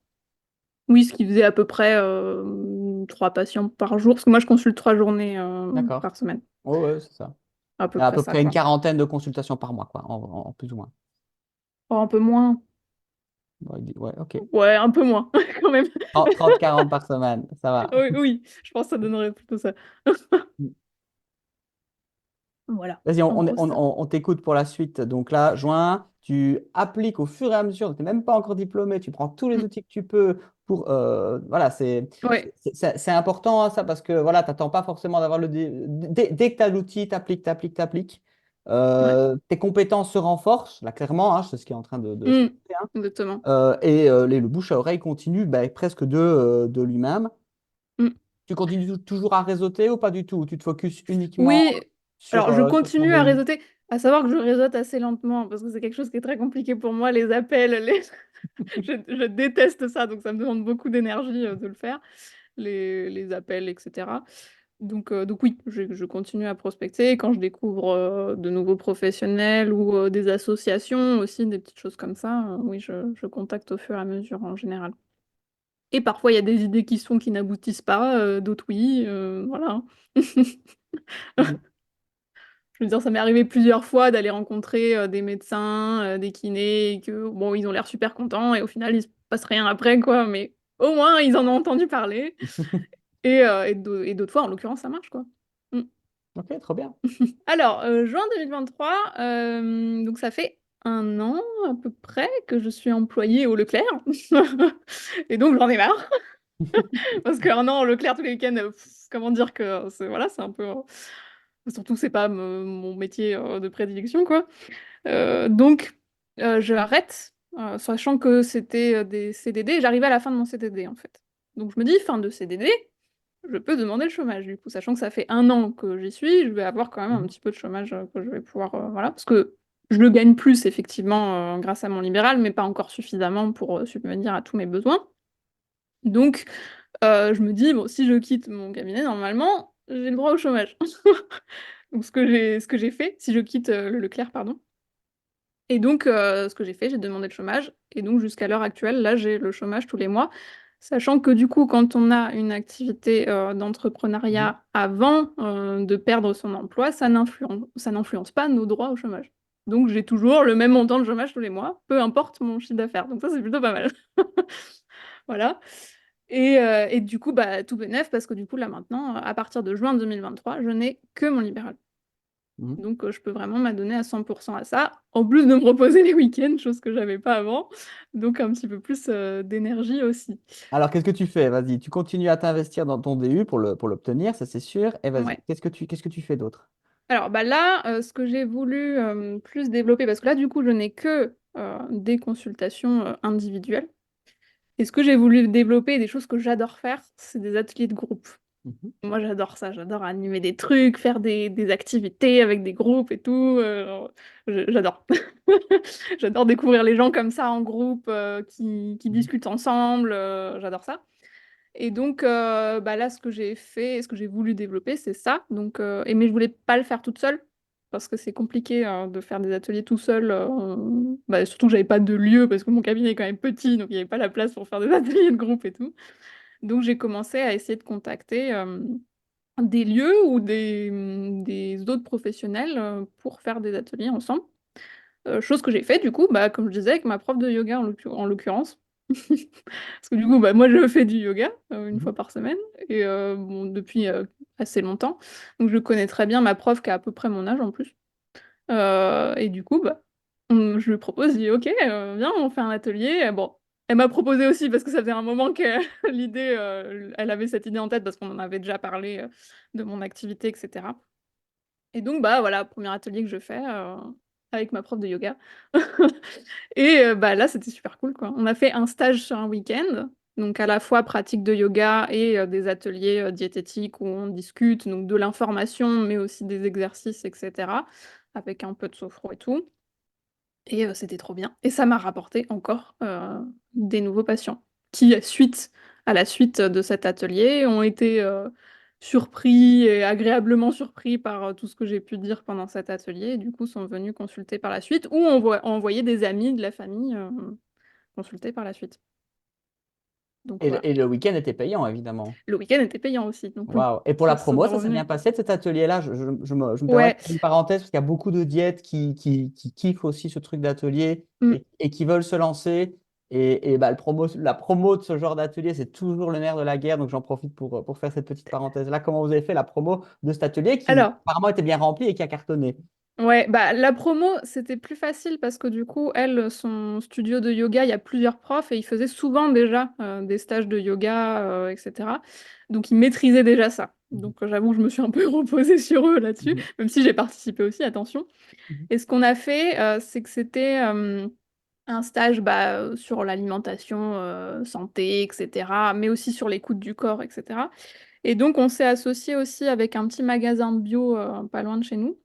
Oui, ce qui faisait à peu près 3 patients par jour, parce que moi je consulte 3 journées d'accord. par semaine, Ouais, ouais, c'est ça. à peu À près peu ça, près une quoi. quarantaine de consultations par mois, quoi, en plus ou moins. Oh, un peu moins. Ouais, ouais, ok. Ouais, un peu moins, quand même. 30-40 par semaine, ça va. Oui, oui, je pense que ça donnerait plutôt ça. Voilà, Vas-y, en gros, ça. on t'écoute pour la suite. Donc là, juin, tu appliques au fur et à mesure, tu n'es même pas encore diplômé, tu prends tous les Mm. outils que tu peux pour... voilà, Ouais, c'est important hein, ça parce que voilà, tu n'attends pas forcément d'avoir dès que tu as l'outil, tu appliques, tu appliques, tu appliques. ouais. Tes compétences se renforcent, là clairement, hein, c'est ce qui est en train de se Mm. passer. Hein. Exactement. Le bouche à oreille continue presque de lui-même. Mm. Tu continues toujours à réseauter ou pas du tout? Tu te focuses uniquement Oui, alors je sur ton continue à DU? réseauter, à savoir que je réseaute assez lentement, parce que c'est quelque chose qui est très compliqué pour moi, les appels, je déteste ça, donc ça me demande beaucoup d'énergie de le faire, les appels, etc. Donc oui, je continue à prospecter. Quand je découvre de nouveaux professionnels ou des associations aussi, des petites choses comme ça, oui, je contacte au fur et à mesure en général. Et parfois, il y a des idées qui n'aboutissent pas, d'autres oui, voilà. Mhm. Je veux dire, ça m'est arrivé plusieurs fois d'aller rencontrer des médecins, des kinés, et que bon, ils ont l'air super contents et au final, il se passe rien après, quoi. Mais au moins, ils en ont entendu parler. Et d'autres fois, en l'occurrence, ça marche, quoi. Mm. Ok, trop bien. Alors, juin 2023, donc ça fait 1 an à peu près que je suis employée au Leclerc. Et donc, j'en ai marre. Parce qu'un an au Leclerc tous les week-ends, comment dire que c'est voilà, c'est un peu. Surtout que c'est pas mon métier de prédilection, quoi. Donc, je arrête, sachant que c'était des CDD. J'arrivais à la fin de mon CDD, en fait. Donc, je me dis, fin de CDD, je peux demander le chômage, du coup, sachant que ça fait 1 an que j'y suis, je vais avoir quand même un Mhm. petit peu de chômage que je vais pouvoir, voilà, parce que je le gagne plus, effectivement, grâce à mon libéral, mais pas encore suffisamment pour subvenir à tous mes besoins. Donc, je me dis, bon, si je quitte mon cabinet, normalement, j'ai le droit au chômage. Donc, ce que j'ai fait, si je quitte le Leclerc, pardon. Et donc, ce que j'ai fait, j'ai demandé le chômage. Et donc, jusqu'à l'heure actuelle, là, j'ai le chômage tous les mois. Sachant que du coup, quand on a une activité Mhm. d'entrepreneuriat avant de perdre son emploi, ça n'influence pas nos droits au chômage. Donc, j'ai toujours le même montant de chômage tous les mois, peu importe mon chiffre d'affaires. Donc, ça, c'est plutôt pas mal. Voilà. Et du coup, tout bénef, parce que du coup, là maintenant, à partir de juin 2023, je n'ai que mon libéral. Mhm. Donc, je peux vraiment m'adonner à 100% à ça, en plus de me reposer les week-ends, chose que j'avais pas avant. Donc, un petit peu plus d'énergie aussi. Alors, qu'est-ce que tu fais? Vas-y, tu continues à t'investir dans ton DU pour l'obtenir, ça c'est sûr. Et vas-y, Ouais. qu'est-ce que tu fais d'autre? Alors, là, ce que j'ai voulu plus développer, parce que là, du coup, je n'ai que des consultations individuelles. Et ce que j'ai voulu développer, des choses que j'adore faire, c'est des ateliers de groupe. Mhm. Moi, j'adore ça, j'adore animer des trucs, faire des activités avec des groupes et tout. J'adore. J'adore découvrir les gens comme ça en groupe, qui Mhm. discutent ensemble. J'adore ça. Et donc, là, ce que j'ai fait, ce que j'ai voulu développer, c'est ça. Donc, mais je voulais pas le faire toute seule, parce que c'est compliqué de faire des ateliers tout seul. Surtout que j'avais pas de lieu, parce que mon cabinet est quand même petit, donc il n'y avait pas la place pour faire des ateliers de groupe et tout. Donc, j'ai commencé à essayer de contacter des lieux ou des autres professionnels pour faire des ateliers ensemble. Chose que j'ai fait du coup, comme je disais, avec ma prof de yoga en l'occurrence. Parce que du coup, moi je fais du yoga une fois par semaine, et bon, depuis assez longtemps. Donc je connais très bien ma prof qui a à peu près mon âge en plus. Et du coup, je lui propose, je dis ok, viens, on fait un atelier. Bon, elle m'a proposé aussi parce que ça faisait un moment que l'idée, elle avait cette idée en tête parce qu'on en avait déjà parlé de mon activité, etc. Et donc, voilà, premier atelier que je fais avec ma prof de yoga. Et là, c'était super cool, quoi. On a fait un stage sur un week-end, donc à la fois pratique de yoga et des ateliers diététiques où on discute, donc de l'information, mais aussi des exercices, etc., avec un peu de sophro et tout. Et c'était trop bien. Et ça m'a rapporté encore des nouveaux patients qui, à la suite de cet atelier, ont été surpris et agréablement surpris par tout ce que j'ai pu dire pendant cet atelier, et du coup sont venus consulter par la suite, ou ont envoyé des amis de la famille consulter par la suite. Donc Et, voilà. et le week-end était payant, évidemment. Le week-end était payant aussi, donc oui, Waouh. Et pour la source promo, de ça s'est bien revenus. passé de cet atelier-là? Je me permets de Ouais. faire une parenthèse parce qu'il y a beaucoup de diètes qui kiffent aussi ce truc d'atelier Mm. et qui veulent se lancer. La promo de ce genre d'atelier, c'est toujours le nerf de la guerre. Donc j'en profite pour faire cette petite parenthèse-là. Comment vous avez fait la promo de cet atelier qui Alors, apparemment était bien rempli et qui a cartonné? ouais, la promo, c'était plus facile parce que du coup, elle, son studio de yoga, il y a plusieurs profs et ils faisaient souvent déjà des stages de yoga, etc. Donc, ils maîtrisaient déjà ça. Mhm. Donc, j'avoue, je me suis un peu reposée sur eux là-dessus, Mhm. même si j'ai participé aussi, attention. Mhm. Et ce qu'on a fait, c'est que c'était un stage sur l'alimentation, santé, etc., mais aussi sur l'écoute du corps, etc. Et donc, on s'est associé aussi avec un petit magasin bio pas loin de chez nous.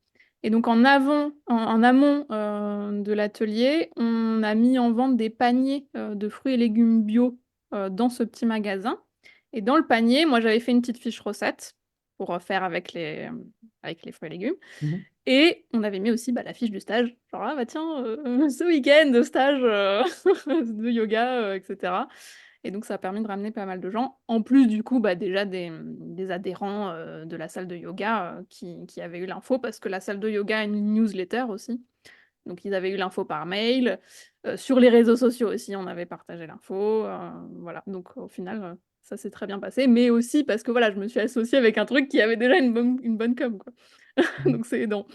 Et donc, en amont de l'atelier, on a mis en vente des paniers de fruits et légumes bio dans ce petit magasin. Et dans le panier, moi, j'avais fait une petite fiche recette pour faire avec les fruits et légumes. Mhm. Et on avait mis aussi la fiche du stage. Genre, ah bah tiens, ce week-end de stage de yoga, etc. Et donc, ça a permis de ramener pas mal de gens. En plus, du coup, déjà des adhérents de la salle de yoga qui avaient eu l'info, parce que la salle de yoga a une newsletter aussi. Donc, ils avaient eu l'info par mail. Sur les réseaux sociaux aussi, on avait partagé l'info. Voilà. Donc, au final, ça s'est très bien passé. Mais aussi parce que voilà, je me suis associée avec un truc qui avait déjà une bonne com, quoi. Donc, c'est aidant.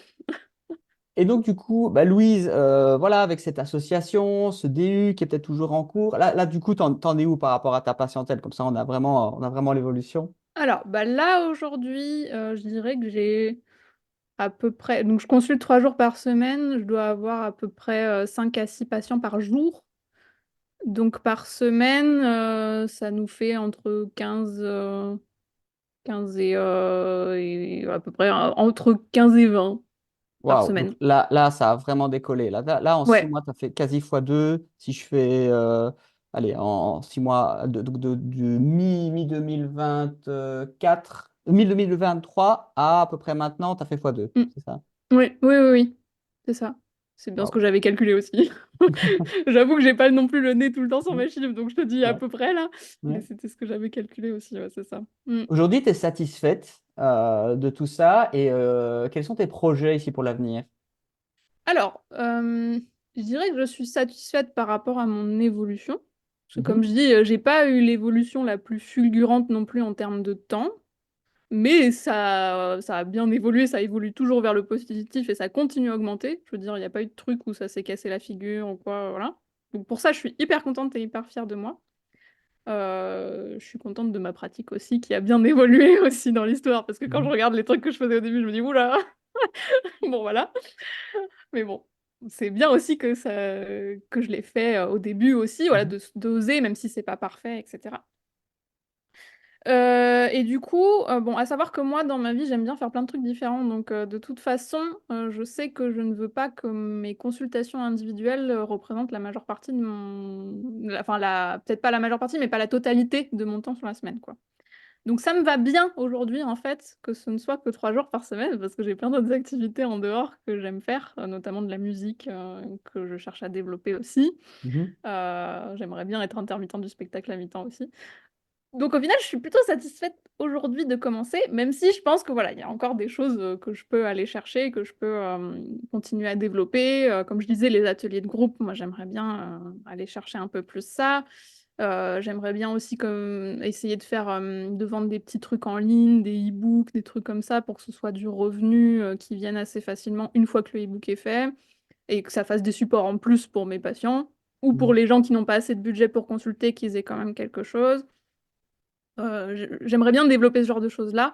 Et donc, du coup, Louise, voilà, avec cette association, ce DU qui est peut-être toujours en cours, là du coup, t'en es où par rapport à ta patientèle? Comme ça, on a vraiment l'évolution. Alors, là, aujourd'hui, je dirais que j'ai à peu près. Donc, je consulte 3 jours par semaine. Je dois avoir à peu près 5 à 6 patients par jour. Donc, par semaine, ça nous fait entre 15 et à peu près entre 15 et 20 par Waouh, donc semaine. là, ça a vraiment décollé. Là, en six Ouais. mois, tu as fait quasi fois deux. Si je fais, allez, en 6 mois, de mi-2024, mi-2023 à peu près maintenant, tu as fait fois deux. Mm. C'est ça? Oui, oui, oui, oui. C'est ça. C'est bien ce Waouh. que j'avais calculé aussi. J'avoue que j'ai pas non plus le nez tout le temps sur Mhm. mes chiffres, donc je te dis à Ouais, peu près là. Mais ouais. c'était ce que j'avais calculé aussi, ouais, c'est ça. Mm. Aujourd'hui, tu es satisfaite de tout ça et quels sont tes projets ici pour l'avenir? Alors, je dirais que je suis satisfaite par rapport à mon évolution. Parce que comme Mhm, je dis, j'ai pas eu l'évolution la plus fulgurante non plus en termes de temps. Mais ça a bien évolué, ça évolue toujours vers le positif et ça continue à augmenter. Je veux dire, il n'y a pas eu de truc où ça s'est cassé la figure ou quoi, voilà. Donc pour ça, je suis hyper contente et hyper fière de moi. Je suis contente de ma pratique aussi, qui a bien évolué aussi dans l'histoire, parce que quand je mhm, regarde les trucs que je faisais au début, je me dis, oula, bon voilà. Mais bon, c'est bien aussi que je l'ai fait au début aussi, voilà, mhm, d'oser, même si c'est pas parfait, etc. Et du coup, bon, à savoir que moi, dans ma vie, j'aime bien faire plein de trucs différents. Donc, de toute façon, je sais que je ne veux pas que mes consultations individuelles représentent la majeure partie de enfin, peut-être pas la majeure partie, mais pas la totalité de mon temps sur la semaine, quoi. Donc, ça me va bien aujourd'hui, en fait, que ce ne soit que 3 jours par semaine, parce que j'ai plein d'autres activités en dehors que j'aime faire, notamment de la musique, que je cherche à développer aussi. mhm. J'aimerais bien être intermittente du spectacle à mi-temps aussi. Donc au final, je suis plutôt satisfaite aujourd'hui de commencer, même si je pense que voilà, il y a encore des choses que je peux aller chercher, que je peux continuer à développer. Comme je disais, les ateliers de groupe, moi j'aimerais bien aller chercher un peu plus ça. J'aimerais bien aussi essayer de faire, de vendre des petits trucs en ligne, des e-books, des trucs comme ça, pour que ce soit du revenu qui vienne assez facilement une fois que le e-book est fait, et que ça fasse des supports en plus pour mes patients, ou pour Mhm. les gens qui n'ont pas assez de budget pour consulter, qu'ils aient quand même quelque chose. J'aimerais bien développer ce genre de choses-là.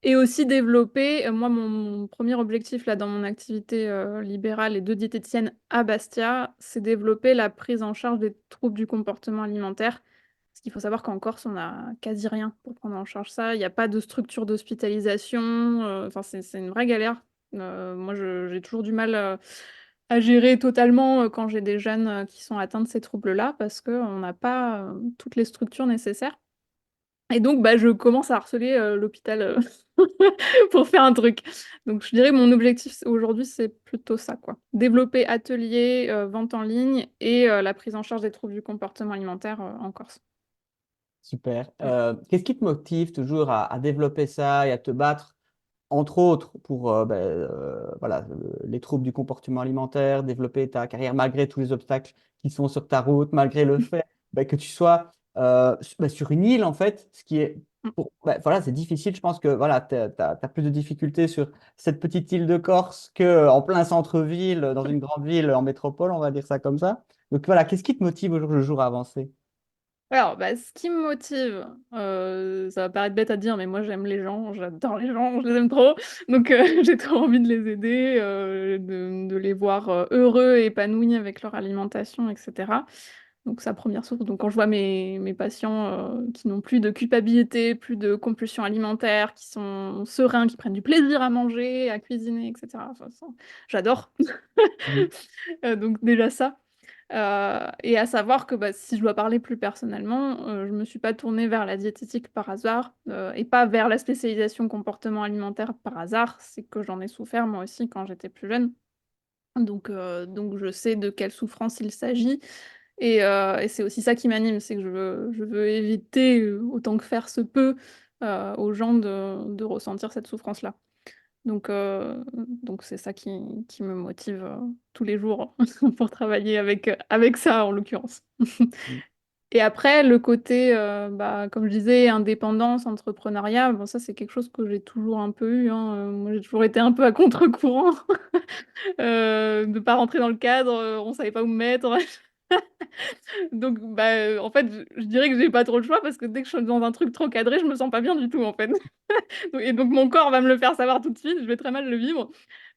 Et aussi développer, moi, mon premier objectif là, dans mon activité libérale et de diététicienne à Bastia, c'est développer la prise en charge des troubles du comportement alimentaire. Parce qu'il faut savoir qu'en Corse, on n'a quasi rien pour prendre en charge ça. Il n'y a pas de structure d'hospitalisation. Enfin, c'est une vraie galère. Moi, j'ai toujours du mal à gérer totalement quand j'ai des jeunes qui sont atteints de ces troubles-là, parce qu'on n'a pas toutes les structures nécessaires. Et donc, bah, je commence à harceler l'hôpital pour faire un truc. Donc, je dirais que mon objectif aujourd'hui, c'est plutôt ça, quoi. Développer atelier, vente en ligne et la prise en charge des troubles du comportement alimentaire en Corse. Super. Voilà. Qu'est-ce qui te motive toujours à développer ça et à te battre, entre autres, pour voilà, les troubles du comportement alimentaire, développer ta carrière malgré tous les obstacles qui sont sur ta route, malgré le fait que tu sois sur une île, en fait, ce qui est, voilà, c'est difficile. Je pense que voilà, tu as plus de difficultés sur cette petite île de Corse qu'en plein centre-ville, dans une grande ville, en métropole, on va dire ça comme ça. Donc voilà, qu'est-ce qui te motive au jour le jour à avancer? Alors, bah, ce qui me motive, ça va paraître bête à dire, mais moi j'aime les gens, j'adore les gens, je les aime trop. Donc j'ai trop envie de les aider, de les voir heureux et épanouis avec leur alimentation, etc. Donc c'est la première source. Donc quand je vois mes patients qui n'ont plus de culpabilité, plus de compulsion alimentaire, qui sont sereins, qui prennent du plaisir à manger, à cuisiner, etc. Enfin, j'adore. Mhm. Donc déjà ça. Et à savoir que bah, si je dois parler plus personnellement, je me suis pas tournée vers la diététique par hasard et pas vers la spécialisation comportement alimentaire par hasard. C'est que j'en ai souffert moi aussi quand j'étais plus jeune. Donc je sais de quelle souffrance il s'agit. Et c'est aussi ça qui m'anime, c'est que je veux éviter autant que faire se peut aux gens de ressentir cette souffrance-là. Donc c'est ça qui me motive tous les jours pour travailler avec ça en l'occurrence. Et après, le côté, bah, comme je disais, indépendance, entrepreneuriat, bon, ça c'est quelque chose que j'ai toujours un peu eu, hein. Moi j'ai toujours été un peu à contre-courant, de ne pas rentrer dans le cadre, on savait pas où me mettre. Donc bah, en fait, je dirais que j'ai pas trop le choix parce que dès que je suis dans un truc trop cadré, je me sens pas bien du tout en fait. Et donc mon corps va me le faire savoir tout de suite, je vais très mal le vivre.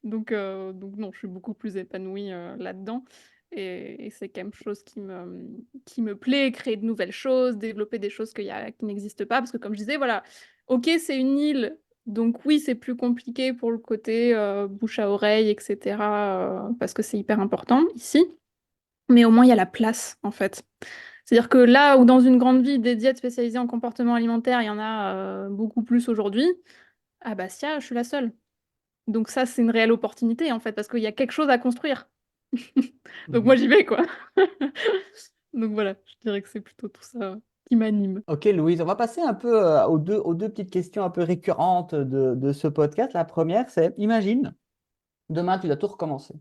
Donc non, je suis beaucoup plus épanouie là-dedans. Et c'est quelque chose qui me plaît, créer de nouvelles choses, développer des choses qui n'existent pas. Parce que comme je disais, voilà, ok, c'est une île, donc oui, c'est plus compliqué pour le côté bouche à oreille, etc. Parce que c'est hyper important ici. Mais au moins, il y a la place, en fait. C'est-à-dire que là où dans une grande ville, des diètes spécialisées en comportement alimentaire, il y en a beaucoup plus aujourd'hui, à Bastia, je suis la seule. Donc ça, c'est une réelle opportunité, en fait, parce qu'il y a quelque chose à construire. Donc Mhm. moi, j'y vais, quoi. Donc voilà, je dirais que c'est plutôt tout ça qui m'anime. Ok, Louise, on va passer un peu aux deux petites questions un peu récurrentes de ce podcast. La première, c'est, imagine, demain, tu dois tout recommencer.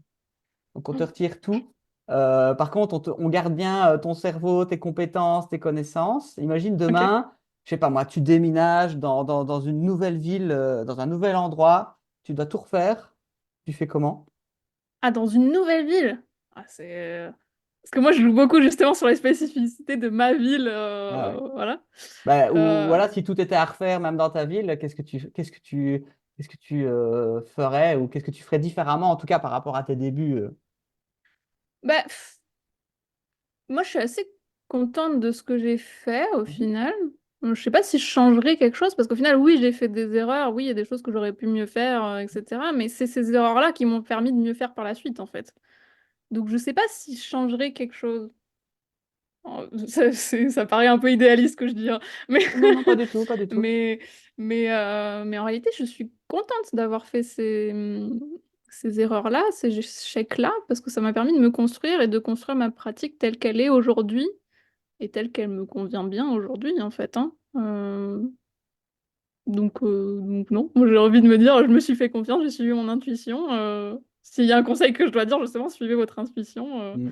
Donc, on te Mm. retire tout. Par contre, on garde bien ton cerveau, tes compétences, tes connaissances. Imagine Ok. demain, je sais pas moi, tu déménages dans une nouvelle ville, dans un nouvel endroit. Tu dois tout refaire. Tu fais comment? Ah, dans une nouvelle ville? Ah, parce que moi, je joue beaucoup justement sur les spécificités de ma ville, Ah ouais. voilà. Bah, ou Euh, voilà, si tout était à refaire, même dans ta ville, qu'est-ce que tu ferais ou qu'est-ce que tu ferais différemment, en tout cas par rapport à tes débuts? Bah, moi, je suis assez contente de ce que j'ai fait au Mhm. final. Je sais pas si je changerais quelque chose, parce qu'au final, oui, j'ai fait des erreurs, oui, il y a des choses que j'aurais pu mieux faire, etc. Mais c'est ces erreurs-là qui m'ont permis de mieux faire par la suite, en fait. Donc, je sais pas si je changerais quelque chose. Ça paraît un peu idéaliste ce que je dis, hein. Mais, Non, non, pas du tout, pas du tout. mais, mais en réalité, je suis contente d'avoir fait ces erreurs-là, ces échecs-là, parce que ça m'a permis de me construire et de construire ma pratique telle qu'elle est aujourd'hui et telle qu'elle me convient bien aujourd'hui, en fait, hein. Donc non, moi j'ai envie de me dire, je me suis fait confiance, j'ai suivi mon intuition. S'il y a un conseil que je dois dire, justement, suivez votre intuition. Mm.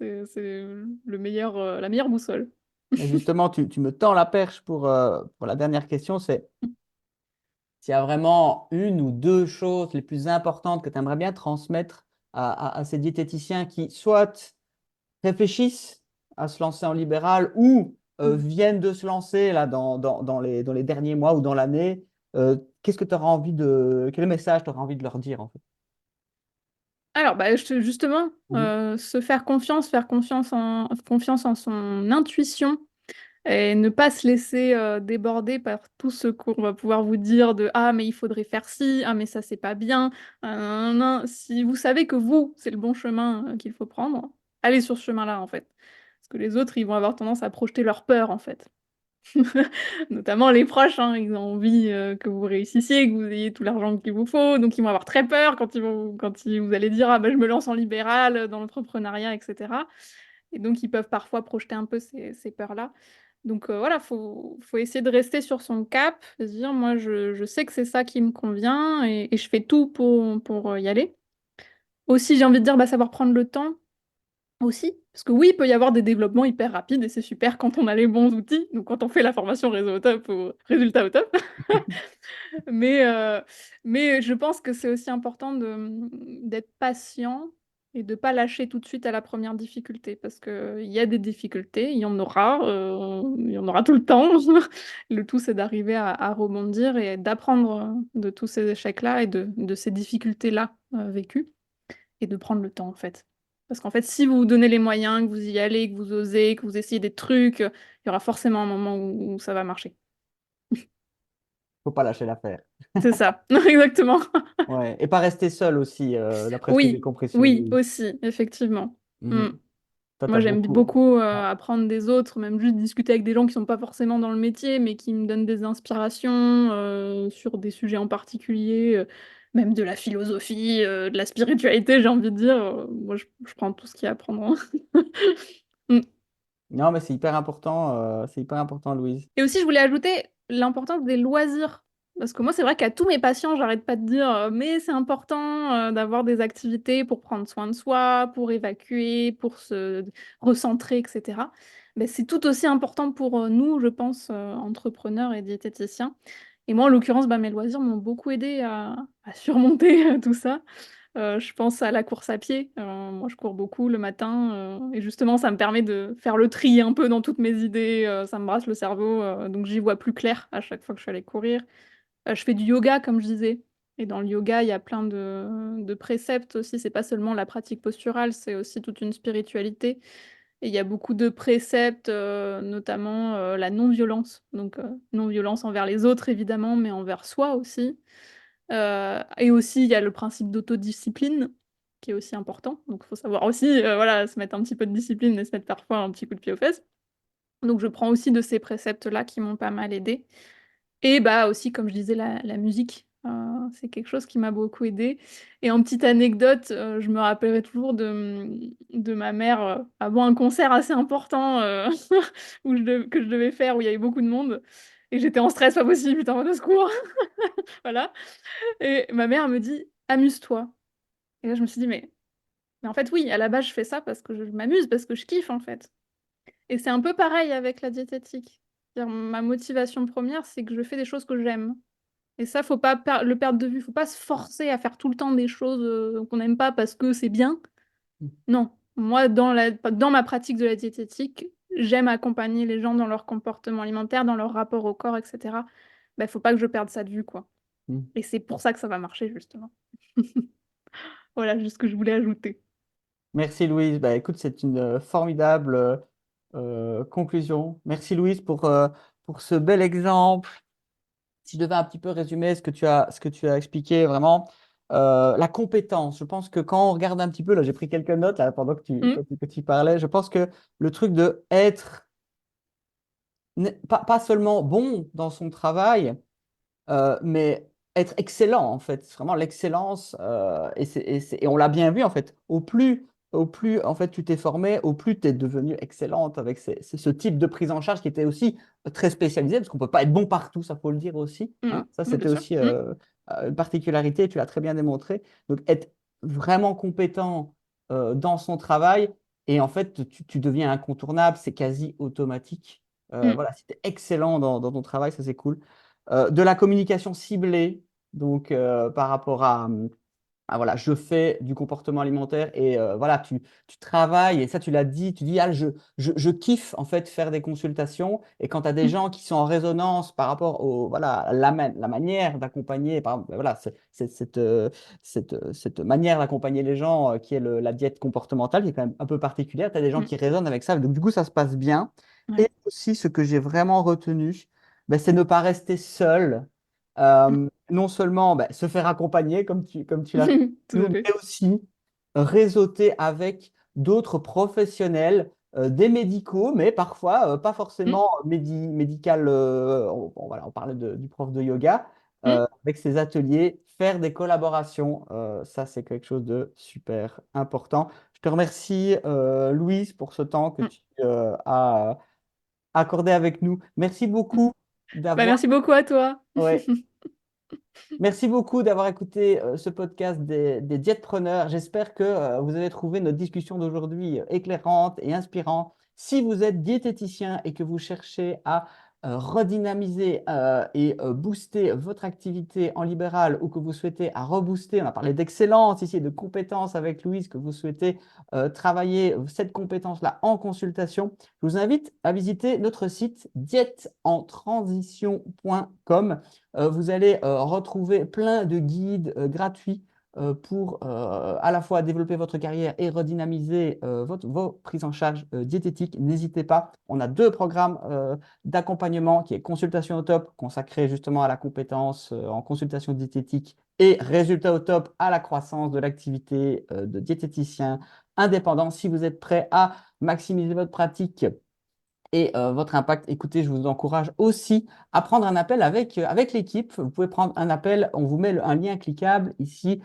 C'est la meilleure boussole. Et justement, tu me tends la perche pour la dernière question, c'est s'il y a vraiment une ou deux choses les plus importantes que tu aimerais bien transmettre à ces diététiciens qui soit réfléchissent à se lancer en libéral ou viennent de se lancer là, dans les derniers mois ou dans l'année, qu'est-ce que tu auras envie quel message tu auras envie de leur dire en fait? Alors, bah, justement, Mhm. se faire confiance en son intuition et ne pas se laisser déborder par tout ce qu'on va pouvoir vous dire de «Ah, mais il faudrait faire ci, ah, mais ça, c'est pas bien, nan. Si vous savez que vous, c'est le bon chemin qu'il faut prendre, allez sur ce chemin-là, en fait. Parce que les autres, ils vont avoir tendance à projeter leur peur, en fait. Notamment les proches, hein, ils ont envie que vous réussissiez, que vous ayez tout l'argent qu'il vous faut, donc ils vont avoir très peur vous allez dire ah bah je me lance en libéral, dans l'entrepreneuriat, etc. Et donc ils peuvent parfois projeter un peu ces peurs-là. Donc voilà, faut essayer de rester sur son cap, se dire moi je sais que c'est ça qui me convient et je fais tout pour y aller. Aussi, j'ai envie de dire bah, savoir prendre le temps aussi, parce que oui, il peut y avoir des développements hyper rapides et c'est super quand on a les bons outils, donc quand on fait la formation réseau au top ou résultat au top. Mais, euh, mais je pense que c'est aussi important d'être patient et de ne pas lâcher tout de suite à la première difficulté, parce qu'il y a des difficultés, il y en aura tout le temps. Le tout, c'est d'arriver à rebondir et d'apprendre de tous ces échecs-là et de ces difficultés-là vécues et de prendre le temps, en fait. Parce qu'en fait, si vous vous donnez les moyens, que vous y allez, que vous osez, que vous essayez des trucs, il y aura forcément un moment où ça va marcher. Faut pas lâcher l'affaire. C'est ça, exactement. Ouais. Et pas rester seul aussi, d'après ce que j'ai Oui, compris sur oui, lui. aussi, effectivement. Mm. Mhm. Toi, tu Moi, as j'aime beaucoup. beaucoup Ouais. apprendre des autres, même juste discuter avec des gens qui sont pas forcément dans le métier, mais qui me donnent des inspirations sur des sujets en particulier, même de la philosophie, de la spiritualité, j'ai envie de dire. Moi, je prends tout ce qu'il y a à prendre, hein. Mm. Non, mais c'est hyper important, Louise. Et aussi, je voulais ajouter l'importance des loisirs. Parce que moi, c'est vrai qu'à tous mes patients, j'arrête pas de dire, mais c'est important d'avoir des activités pour prendre soin de soi, pour évacuer, pour se recentrer, etc. Ben, c'est tout aussi important pour nous, je pense, entrepreneurs et diététiciens. Et moi, en l'occurrence, bah, mes loisirs m'ont beaucoup aidé à surmonter tout ça. Je pense à la course à pied. Moi, je cours beaucoup le matin et justement, ça me permet de faire le tri un peu dans toutes mes idées. Ça me brasse le cerveau, donc j'y vois plus clair à chaque fois que je suis allée courir. Je fais du yoga, comme je disais. Et dans le yoga, il y a plein de préceptes aussi. C'est pas seulement la pratique posturale, c'est aussi toute une spiritualité. Et il y a beaucoup de préceptes, notamment la non-violence. Donc, non-violence envers les autres, évidemment, mais envers soi aussi. Et aussi, il y a le principe d'autodiscipline, qui est aussi important. Donc, il faut savoir aussi voilà, se mettre un petit peu de discipline et se mettre parfois un petit coup de pied aux fesses. Donc, je prends aussi de ces préceptes-là qui m'ont pas mal aidé. Et bah aussi, comme je disais, la musique, c'est quelque chose qui m'a beaucoup aidée. Et en petite anecdote, je me rappellerai toujours de ma mère avant un concert assez important que je devais faire, où il y avait beaucoup de monde. Et j'étais en stress, pas possible, putain, au secours. Voilà. Et ma mère me dit, amuse-toi. Et là, je me suis dit, mais en fait, oui, à la base, je fais ça parce que je m'amuse, parce que je kiffe, en fait. Et c'est un peu pareil avec la diététique. C'est-à-dire, ma motivation première, c'est que je fais des choses que j'aime. Et ça, faut pas le perdre de vue. Faut pas se forcer à faire tout le temps des choses qu'on n'aime pas parce que c'est bien. Non. Moi, dans ma pratique de la diététique, j'aime accompagner les gens dans leur comportement alimentaire, dans leur rapport au corps, etc. Ben, faut pas que je perde ça de vue, quoi. Mhm. Et c'est pour ça que ça va marcher, justement. Voilà, juste ce que je voulais ajouter. Merci, Louise. Bah, écoute, c'est une formidable conclusion. Merci, Louise, pour ce bel exemple. Si je devais un petit peu résumer ce que tu as expliqué, vraiment, la compétence. Je pense que quand on regarde un petit peu, là, j'ai pris quelques notes là, pendant Mm. que tu parlais, je pense que le truc de être pas seulement bon dans son travail, mais être excellent, en fait. C'est vraiment l'excellence. Et on l'a bien vu, en fait. Au plus au plus en fait tu t'es formée, au plus tu es devenue excellente avec ce type de prise en charge qui était aussi très spécialisé, parce qu'on ne peut pas être bon partout, ça faut le dire aussi, hein. Ça, Oui, bien c'était sûr. aussi une particularité, tu l'as très bien démontré. Donc, être vraiment compétent dans son travail, et en fait, tu deviens incontournable, c'est quasi automatique. Voilà, si tu es excellent dans ton travail, ça c'est cool. De la communication ciblée, donc par rapport à voilà, je fais du comportement alimentaire et voilà, tu travailles et ça, tu l'as dit, tu dis, ah, je kiffe en fait faire des consultations et quand tu as des gens qui sont en résonance par rapport voilà, à la manière d'accompagner, par exemple, voilà, cette manière d'accompagner les gens qui est la diète comportementale qui est quand même un peu particulière, tu as des gens qui résonnent avec ça, donc du coup, ça se passe bien. Ouais. Et aussi, ce que j'ai vraiment retenu, ben, c'est ne pas rester seul. Non seulement ben, se faire accompagner, comme tu l'as fait, Tout à mais fait. aussi réseauter avec d'autres professionnels, des médicaux, mais parfois pas forcément médical. Voilà, on parlait du prof de yoga, avec ses ateliers, faire des collaborations, ça c'est quelque chose de super important. Je te remercie, Louise, pour ce temps que tu as accordé avec nous. Merci beaucoup Bah, d'avoir. merci beaucoup à toi. Ouais. Merci beaucoup d'avoir écouté ce podcast des diètepreneurs. J'espère que vous avez trouvé notre discussion d'aujourd'hui éclairante et inspirante. Si vous êtes diététicien et que vous cherchez à redynamiser et booster votre activité en libéral ou que vous souhaitez à rebooster, on a parlé d'excellence ici, de compétences avec Louise, que vous souhaitez travailler cette compétence-là en consultation, je vous invite à visiter notre site dièteentransition.com. Vous allez retrouver plein de guides gratuits pour à la fois développer votre carrière et redynamiser vos prises en charge diététiques. N'hésitez pas, on a 2 programmes d'accompagnement qui est consultation au top, consacré justement à la compétence en consultation diététique, et résultats au top à la croissance de l'activité de diététicien indépendant. Si vous êtes prêt à maximiser votre pratique et votre impact, écoutez, je vous encourage aussi à prendre un appel avec l'équipe. Vous pouvez prendre un appel, on vous met un lien cliquable ici,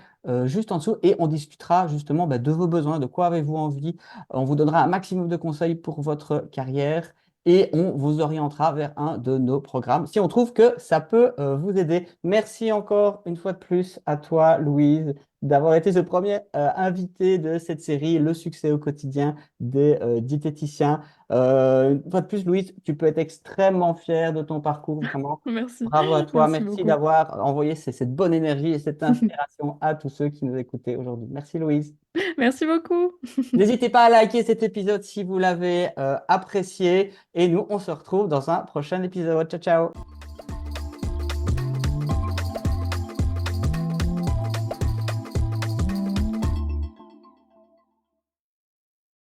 juste en dessous, et on discutera justement de vos besoins, de quoi avez-vous envie. On vous donnera un maximum de conseils pour votre carrière et on vous orientera vers un de nos programmes si on trouve que ça peut vous aider. Merci encore une fois de plus à toi, Louise, d'avoir été ce premier invité de cette série, Le succès au quotidien des diététiciens. Une fois de plus, Louise, tu peux être extrêmement fière de ton parcours, vraiment. Merci. Bravo à toi. Merci Merci beaucoup. d'avoir envoyé cette bonne énergie et cette inspiration à tous ceux qui nous écoutaient aujourd'hui. Merci, Louise. Merci beaucoup. N'hésitez pas à liker cet épisode si vous l'avez apprécié. Et nous, on se retrouve dans un prochain épisode. Ciao, ciao.